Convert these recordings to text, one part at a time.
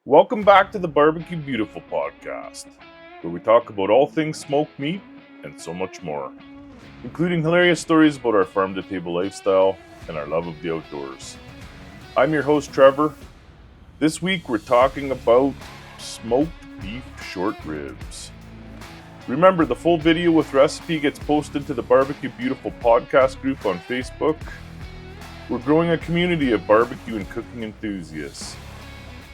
Welcome back to the BBQ Beautiful Podcast, where we talk about all things smoked meat and so much more, including hilarious stories about our farm-to-table lifestyle and our love of the outdoors. I'm your host, Trevor. This week, we're talking about smoked beef short ribs. Remember, the full video with recipe gets posted to the BBQ Beautiful Podcast group on Facebook. We're growing a community of barbecue and cooking enthusiasts.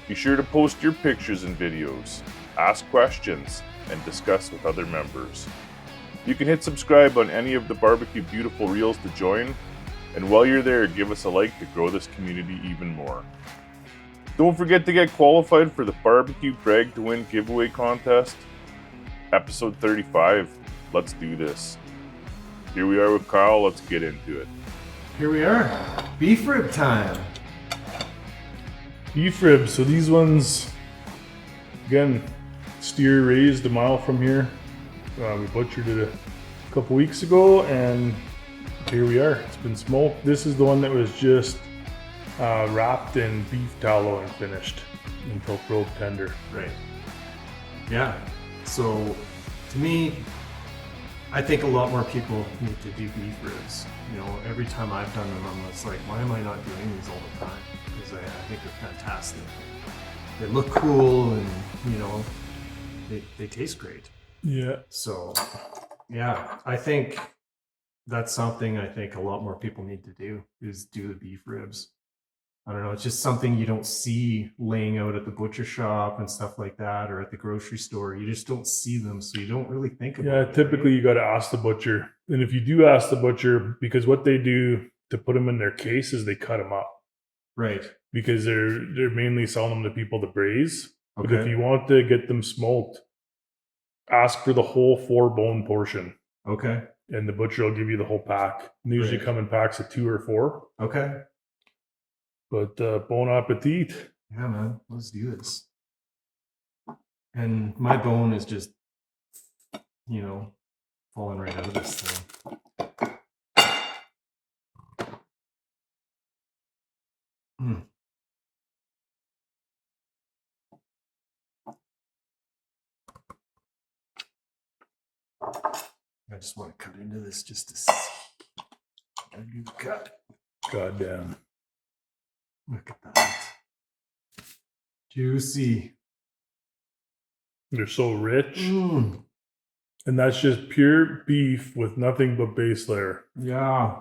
Be sure to post your pictures and videos, ask questions, and discuss with other members. You can hit subscribe on any of the BBQ Beautiful reels to join, and while you're there, give us a like to grow this community even more. Don't forget to get qualified for the Barbecue Brag to Win giveaway contest. Episode 35, let's do this. Here we are with Kyle, let's get into it. Here we are, beef rib time. Beef ribs. So these ones, again, steer raised a mile from here. We butchered it a couple weeks ago, and here we are. It's been smoked. This is the one that was just wrapped in beef tallow and finished until probe tender. Right. Yeah. So, to me, I think a lot more people need to do beef ribs. You know, every time I've done them, I'm just like, why am I not doing these all the time? Because I think they're fantastic. They look cool, and you know, they taste great. Yeah. So, yeah, I think that's something I think a lot more people need to do is do the beef ribs. I don't know, it's just something you don't see laying out at the butcher shop and stuff like that, or at the grocery store. You just don't see them, so you don't really think about it. Yeah, typically you got to ask the butcher. And if you do ask the butcher, because what they do to put them in their case is they cut them up. Right. Because they're mainly selling them to people to braise. Okay. But if you want to get them smoked, ask for the whole 4-bone portion. Okay. And the butcher will give you the whole pack. They usually Right. come in packs of 2 or 4. Okay. But bon appetit. Yeah, man. Let's do this. And my bone is just, you know, falling right out of this thing. Mm. I just want to cut into this just to see. I do the cut. Goddamn. Look at that. Juicy. They're so rich. Mm. And that's just pure beef with nothing but base layer. Yeah.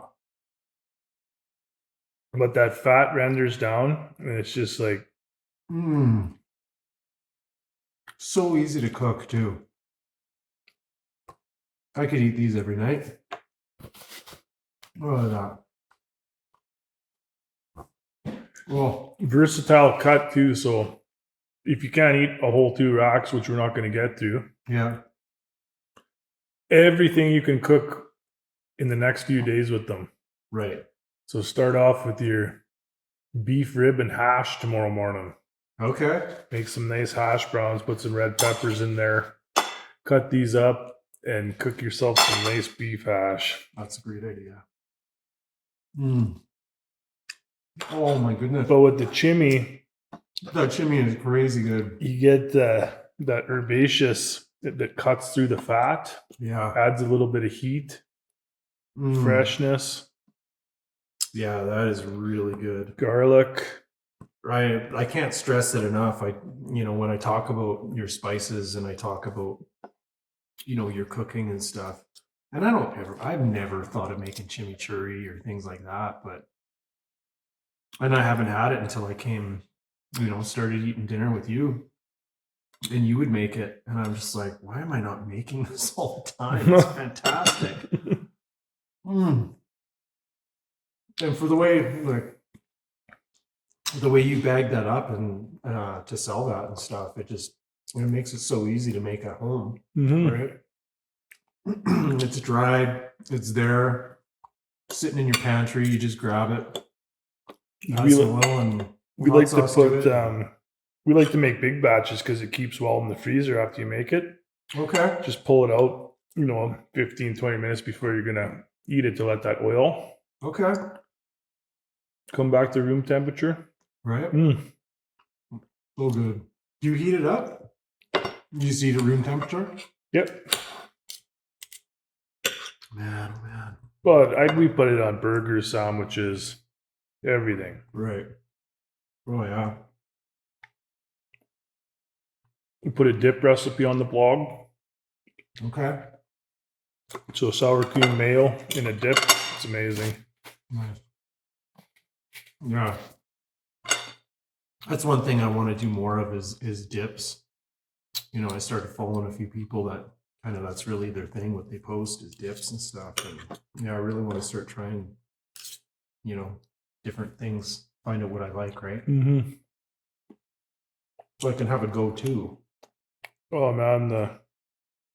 But that fat renders down, and it's just like, Mm. So easy to cook, too. I could eat these every night. Look at that. Well, versatile cut too. So if you can't eat a whole 2 racks, which we're not going to get to, yeah. everything you can cook in the next few days with them. Right. So start off with your beef rib and hash tomorrow morning. Okay. Make some nice hash browns, put some red peppers in there, cut these up, and cook yourself some nice beef hash. That's a great idea. Mm. Oh my goodness. But with the chimney, That chimney is crazy good. you get that herbaceous that cuts through the fat, Yeah. adds a little bit of heat, Mm. freshness, Yeah, that is really good. garlic. Right. I can't stress it enough. When I talk about your spices and I talk about, your cooking and stuff, and I've never thought of making chimichurri or things like that, and I haven't had it until I came, started eating dinner with you, and you would make it, and I'm just like, why am I not making this all the time? It's fantastic. Mm. And for the way you bag that up and to sell that and stuff, it makes it so easy to make at home. Mhm. Right? It's dried, it's there, sitting in your pantry. You just grab it, add We, some oil, and we hot like to sauce put it. we like to make big batches because it keeps well in the freezer after you make it. Okay. Just pull it out, 15-20 minutes before you're gonna eat it to let that oil Okay. come back to room temperature. Right. Mm. So good. Do you heat it up? You just eat at room temperature? Yep. Man, oh man. But we put it on burgers, sandwiches, everything. Right. Oh yeah. We put a dip recipe on the blog. Okay. So sour cream mayo in a dip. It's amazing. Nice. Yeah. That's one thing I want to do more of is dips. You know, I started following a few people that kind of that's really their thing. What they post is dips and stuff. And yeah, I really want to start trying, you know, different things. Find out what I like, right? Mm-hmm. So I can have a go-to. Oh man,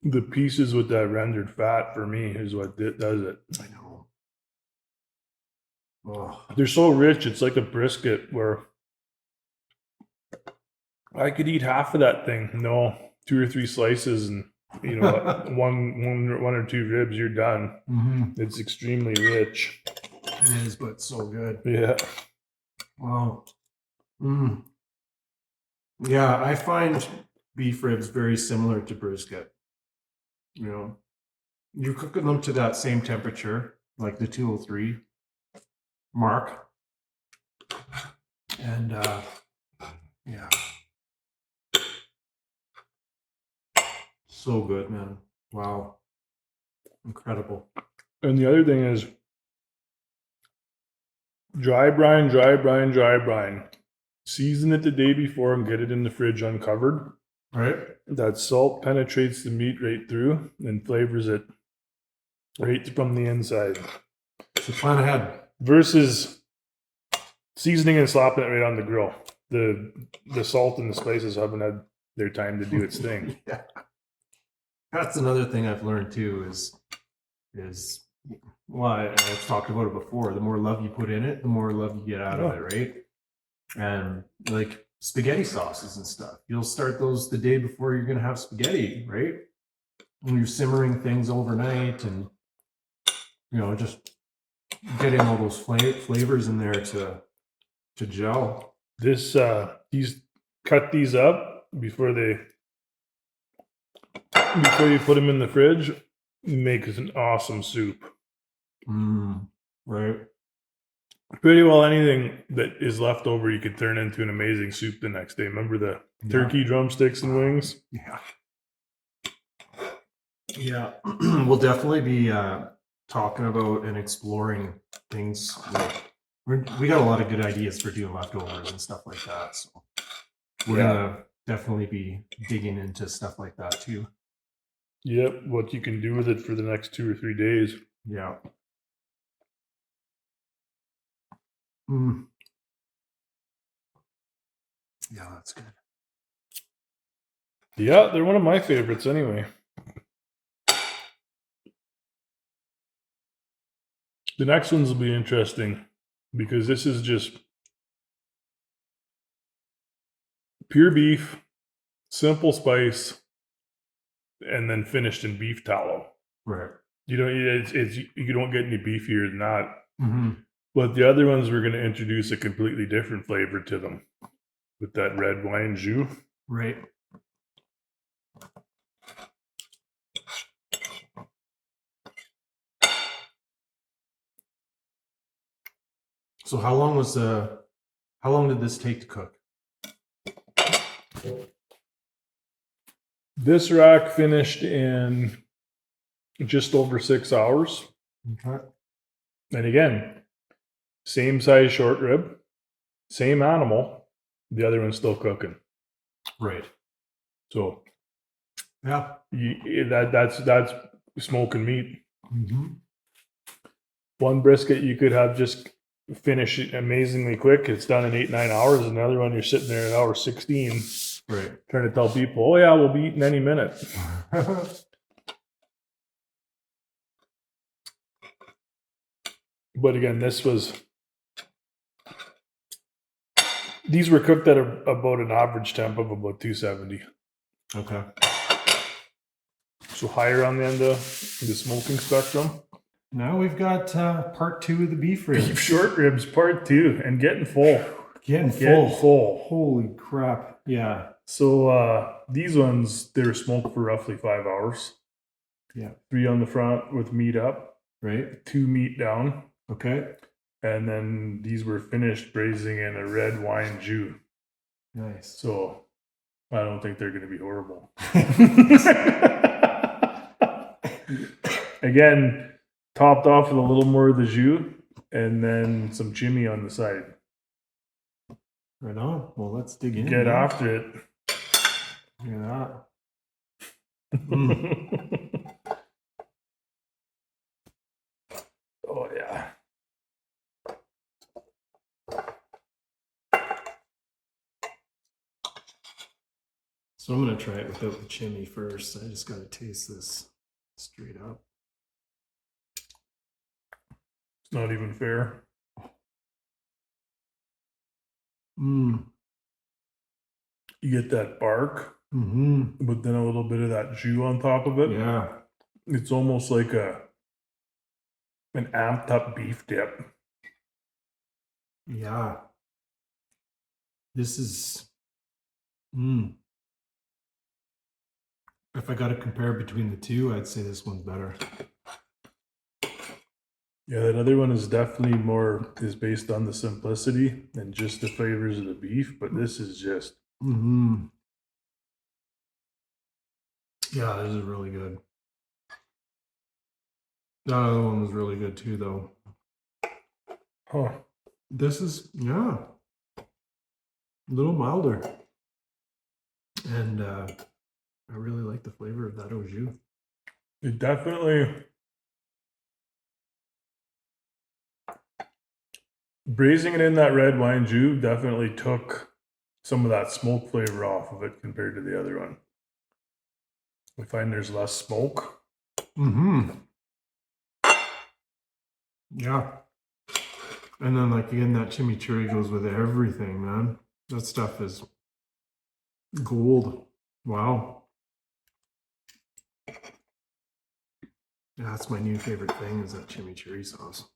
the pieces with that rendered fat for me is what does it. I know. Oh, They're so rich. It's like a brisket where I could eat half of that thing. No, 2 or 3 slices, and you know, one or two ribs, you're done. mm-hmm. It's extremely rich. It is, but so good. Yeah. Wow. Mm. Yeah, I find beef ribs very similar to brisket. You know, you're cooking them to that same temperature, like the 203 mark. And yeah. So good, man. Wow. Incredible. And the other thing is dry brine. Season it the day before and get it in the fridge uncovered. Right? That salt penetrates the meat right through and flavors it right from the inside. So plan ahead. Versus seasoning and slapping it right on the grill. The salt and the spices haven't had their time to do its thing. Yeah. That's another thing I've learned too is well, I've talked about it before. The more love you put in it, the more love you get out of it, right? And like spaghetti sauces and stuff, you'll start those the day before you're gonna have spaghetti, right? When you're simmering things overnight, and you know, just getting all those flavors in there to gel. These cut these up before you put them in the fridge. Make an awesome soup. Right. Pretty well anything that is left over you could turn into an amazing soup the next day. Remember the turkey drumsticks and wings? Yeah. Yeah. We'll definitely be talking about and exploring things. Like we got a lot of good ideas for doing leftovers and stuff like that. So we're gonna definitely be digging into stuff like that too. Yep, what you can do with it for the next 2 or 3 days. Yeah. Yeah, that's good. Yeah, they're one of my favorites anyway. The next ones will be interesting because this is just pure beef, simple spice, and then finished in beef tallow. Right. You know, you don't get any beefier than that. Mm-hmm. But the other ones, we're going to introduce a completely different flavor to them with that red wine jus. Right. So how long did this take to cook? This rack finished in just over 6 hours. Okay. And again, same size short rib, same animal. The other one's still cooking. Right. So Yeah. that's smoking meat. Mm-hmm. One brisket you could have just finish it amazingly quick. It's done in 8-9 hours. And the other one, you're sitting there at hour 16. Right. Trying to tell people, oh yeah, we'll be eating any minute. But again, these were cooked at about an average temp of about 270. Okay. So higher on the end of the smoking spectrum. Now we've got part 2 of the beef ribs. Beef short ribs, part 2, and getting full. Getting full. Full. Holy crap. Yeah. So these ones, they were smoked for roughly 5 hours. Yeah. 3 on the front with meat up, Right. 2 meat down. Okay. And then these were finished braising in a red wine jus. Nice. So I don't think they're going to be horrible. Again, topped off with a little more of the jus and then some chimney on the side. Right on. Well, let's dig in. Get after it. Look at that. Mm. Oh, yeah. So I'm going to try it without the chimney first. I just got to taste this straight up. It's not even fair. Mm. You get that bark, Mm-hmm. but then a little bit of that jus on top of it. Yeah. It's almost like an amped up beef dip. Yeah. This is... If I got to compare between the two, I'd say this one's better. Yeah, that other one is definitely is based on the simplicity and just the flavors of the beef, but this is just... Mm-hmm. Yeah, this is really good. That other one was really good too, though. Huh. This is, yeah, a little milder. And I really like the flavor of that au jus. It definitely... Braising it in that red wine jus definitely took some of that smoke flavor off of it compared to the other one. I find there's less smoke. Mm-hmm. Yeah. And then, like, again, that chimichurri goes with everything, man. That stuff is gold. Wow. Yeah, that's my new favorite thing, is that chimichurri sauce.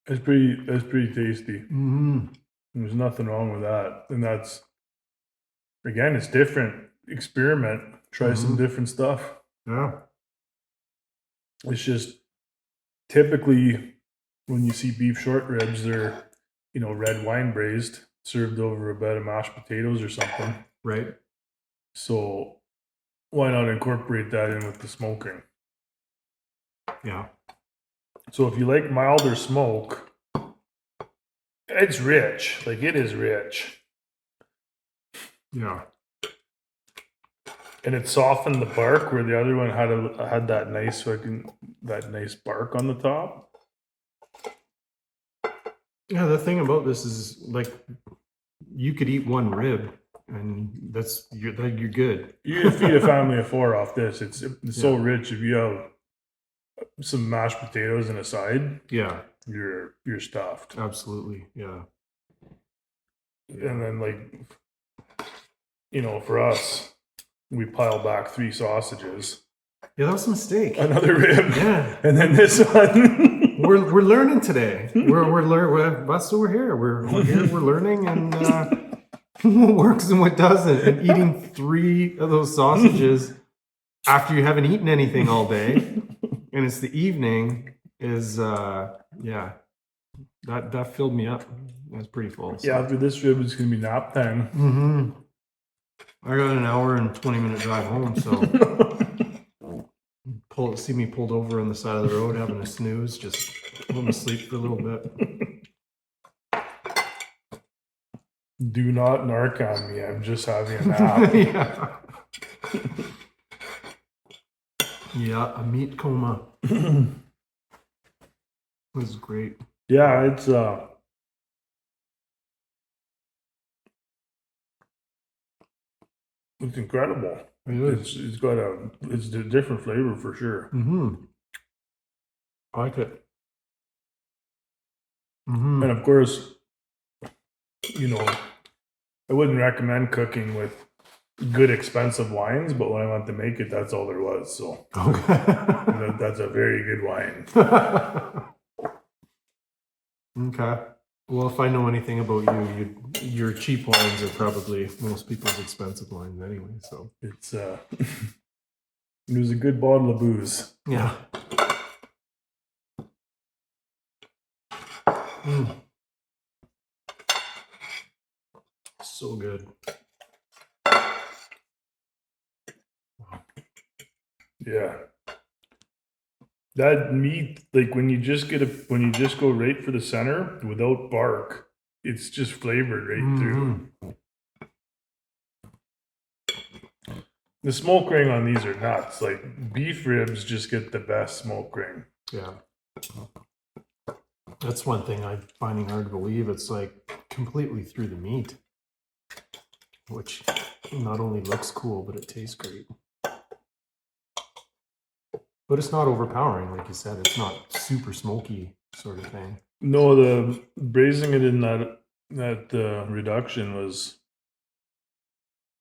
It's pretty tasty. Mm-hmm. There's nothing wrong with that. And that's, again, it's different. Experiment. Try some different stuff. Yeah. It's just typically when you see beef short ribs, they're, red wine braised, served over a bed of mashed potatoes or something. Right. So why not incorporate that in with the smoking? Yeah. So if you like milder smoke, it's rich. Like, it is rich. Yeah. And it softened the bark where the other one had that nice bark on the top. Yeah, the thing about this is, like, you could eat one rib and you're good. You can feed a family of 4 off this. It's so rich. If you have some mashed potatoes and a side, Yeah. you're stuffed. Absolutely. Yeah. And then, for us, we pile back 3 sausages, Yeah, that was a mistake. another rib, Yeah. and then this one. We're learning today. That's what we're here. We're here. We're learning, and what works and what doesn't. And eating 3 of those sausages after you haven't eaten anything all day, and it's the evening, is that filled me up. That's pretty full. So. Yeah, after this rib, it's gonna be nap time. Mm-hmm. I got an hour and 20-minute drive home, so see me pulled over on the side of the road having a snooze, just going to sleep for a little bit. Do not narc on me. I'm just having a nap. Yeah, a meat coma. Was great. Yeah, it's incredible. It is. It's a different flavor for sure. Mm-hmm. I like it. Mm-hmm. And of course, I wouldn't recommend cooking with good expensive wines, but when I went to make it, that's all there was. So that's a very good wine. Okay. Well, if I know anything about you, your cheap wines are probably most people's expensive wines anyway. So It's it was a good bottle of booze. yeah. Mm. So good. Yeah. That meat, like when you just go right for the center without bark, it's just flavored right through. The smoke ring on these are nuts. Like beef ribs just get the best smoke ring. Yeah. That's one thing I'm finding hard to believe. It's like completely through the meat, which not only looks cool, but it tastes great. But it's not overpowering, like you said. It's not super smoky sort of thing. No, the braising it in that reduction was.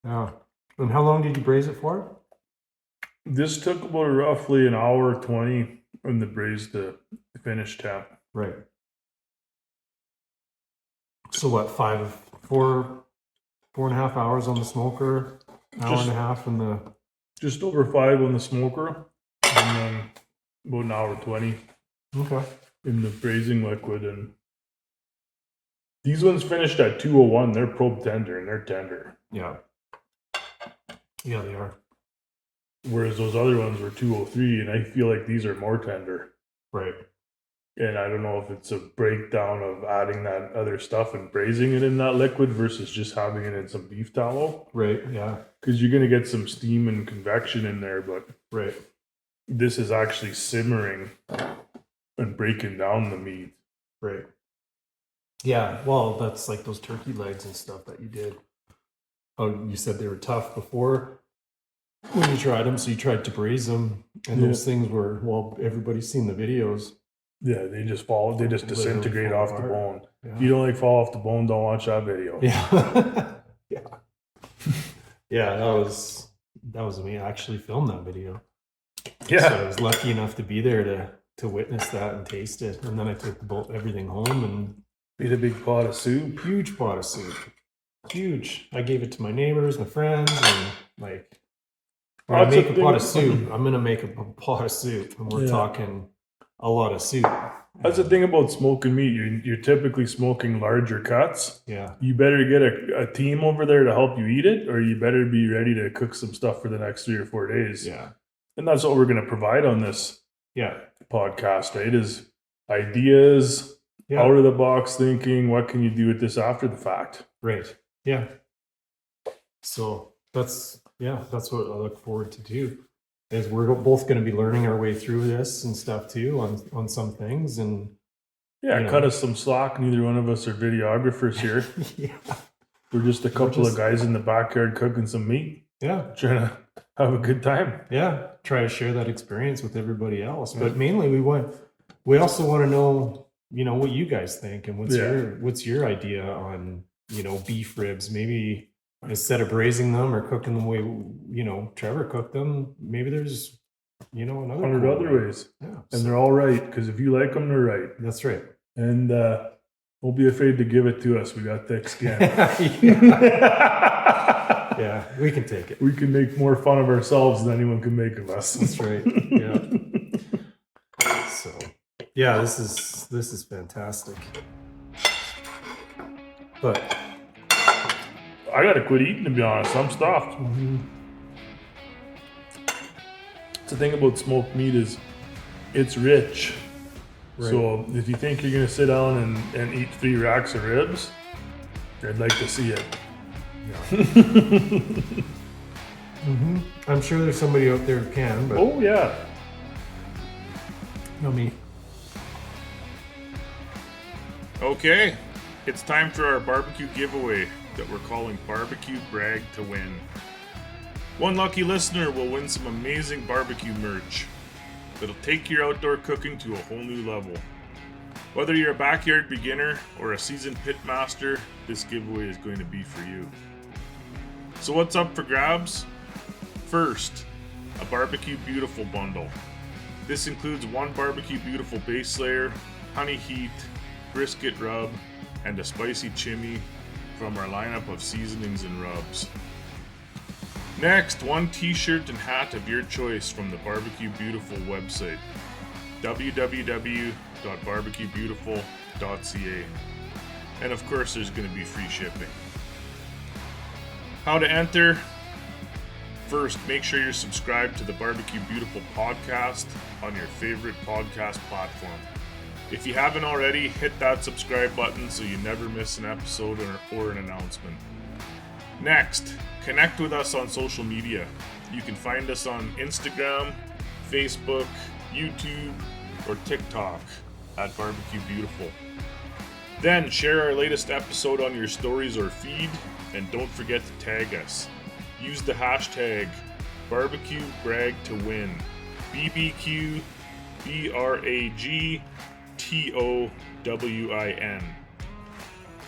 Yeah. And how long did you braise it for? This took about roughly an hour 20 in the braise to finish temp. Right. So what, 4.5 hours on the smoker, hour and a half in the... Just over 5 on the smoker, and then about an hour 20 in the braising liquid. And these ones finished at 201. They're probe tender, and they're tender. Yeah. Yeah, they are. Whereas those other ones were 203, and I feel like these are more tender. Right. And I don't know if it's a breakdown of adding that other stuff and braising it in that liquid versus just having it in some beef tallow. Right, yeah. Because you're going to get some steam and convection in there, but right. This is actually simmering and breaking down the meat. Right. Yeah, well, that's like those turkey legs and stuff that you did. Oh, you said they were tough before when you tried them, so you tried to braise them, and those things were, well, everybody's seen the videos. Yeah, they just disintegrate off the bone. Yeah. If you don't like fall off the bone, don't watch that video. Yeah. Yeah. Yeah, that was me. I actually filmed that video. Yeah. So I was lucky enough to be there to witness that and taste it. And then I took everything home and made a big pot of soup. Huge pot of soup. Huge. I gave it to my neighbors, my friends, and like when I make a pot of soup, I'm gonna make a pot of soup. And we're talking a lot of soup. That's the thing about smoking meat. You're typically smoking larger cuts. Yeah. You better get a team over there to help you eat it, or you better be ready to cook some stuff for the next 3 or 4 days. Yeah. And that's what we're going to provide on this podcast, right? Is ideas, out of the box thinking, what can you do with this after the fact? Right. Yeah. So that's what I look forward to do. Is we're both going to be learning our way through this and stuff too on some things, and cut us some slack. Neither one of us are videographers here. We're just a couple of guys in the backyard cooking some meat. Yeah, trying to have a good time. Yeah, try to share that experience with everybody else. But mainly, we also want to know, what you guys think and what's your idea on beef ribs, maybe. Instead of braising them or cooking them the way, Trevor cooked them, maybe there's, another 100 other ways. Yeah. And they're all right, because if you like them, they're right. That's right. And don't be afraid to give it to us. We got thick skin. Yeah, we can take it. We can make more fun of ourselves than anyone can make of us. That's right. Yeah. So, yeah, this is fantastic. But I gotta quit eating, to be honest. I'm stuffed. Mm-hmm. The thing about smoked meat is it's rich. Right. So if you think you're gonna sit down and eat 3 racks of ribs, I'd like to see it. Yeah. Mm-hmm. I'm sure there's somebody out there who can, but oh yeah. Not me. Okay, it's time for our barbecue giveaway that we're calling Barbecue Brag to Win. One lucky listener will win some amazing barbecue merch that'll take your outdoor cooking to a whole new level. Whether you're a backyard beginner or a seasoned pit master, this giveaway is going to be for you. So what's up for grabs? First, a BBQ Beautiful bundle. This includes 1 BBQ Beautiful base layer, honey heat, brisket rub, and a spicy chimney from our lineup of seasonings and rubs. Next, one t-shirt and hat of your choice from the BBQ Beautiful website, www.bbqbeautiful.ca. And of course, there's going to be free shipping. How to enter? First, make sure you're subscribed to the BBQ Beautiful Podcast on your favorite podcast platform. If you haven't already, hit that subscribe button so you never miss an episode or an announcement. Next, connect with us on social media. You can find us on Instagram, Facebook, YouTube, or TikTok at BBQ Beautiful. Then share our latest episode on your stories or feed, and don't forget to tag us. Use the hashtag BBQBragToWin. BBQ BRAGTOWIN.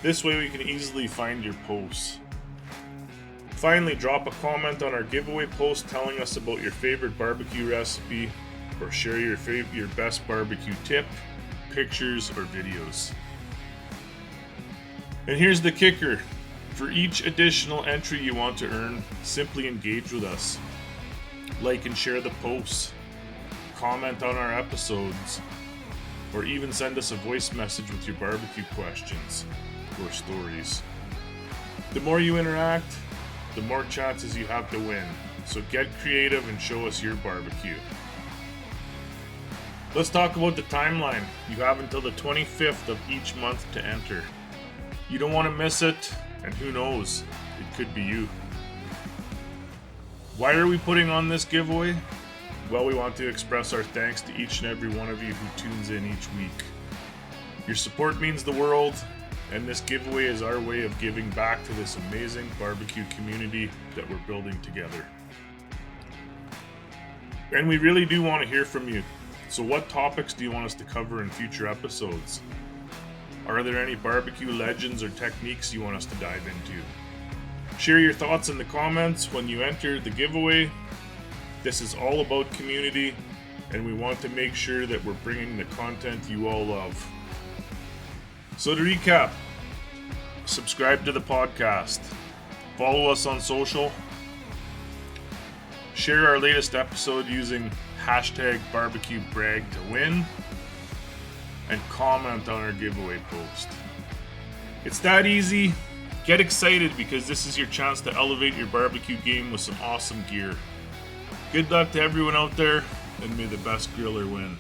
This way we can easily find your posts. Finally, drop a comment on our giveaway post telling us about your favorite barbecue recipe, or share your best barbecue tip, pictures, or videos. And here's the kicker. For each additional entry you want to earn, simply engage with us. Like and share the posts, comment on our episodes, or even send us a voice message with your barbecue questions or stories. The more you interact, the more chances you have to win. So get creative and show us your barbecue. Let's talk about the timeline. You have until the 25th of each month to enter. You don't want to miss it, and who knows, it could be you. Why are we putting on this giveaway? Well, we want to express our thanks to each and every one of you who tunes in each week. Your support means the world, and this giveaway is our way of giving back to this amazing barbecue community that we're building together. And we really do want to hear from you. So what topics do you want us to cover in future episodes? Are there any barbecue legends or techniques you want us to dive into? Share your thoughts in the comments when you enter the giveaway. This is all about community, and we want to make sure that we're bringing the content you all love. So to recap, subscribe to the podcast, follow us on social, share our latest episode using hashtag BBQBragToWin, and comment on our giveaway post. It's that easy. Get excited because this is your chance to elevate your barbecue game with some awesome gear. Good luck to everyone out there, and may the best griller win.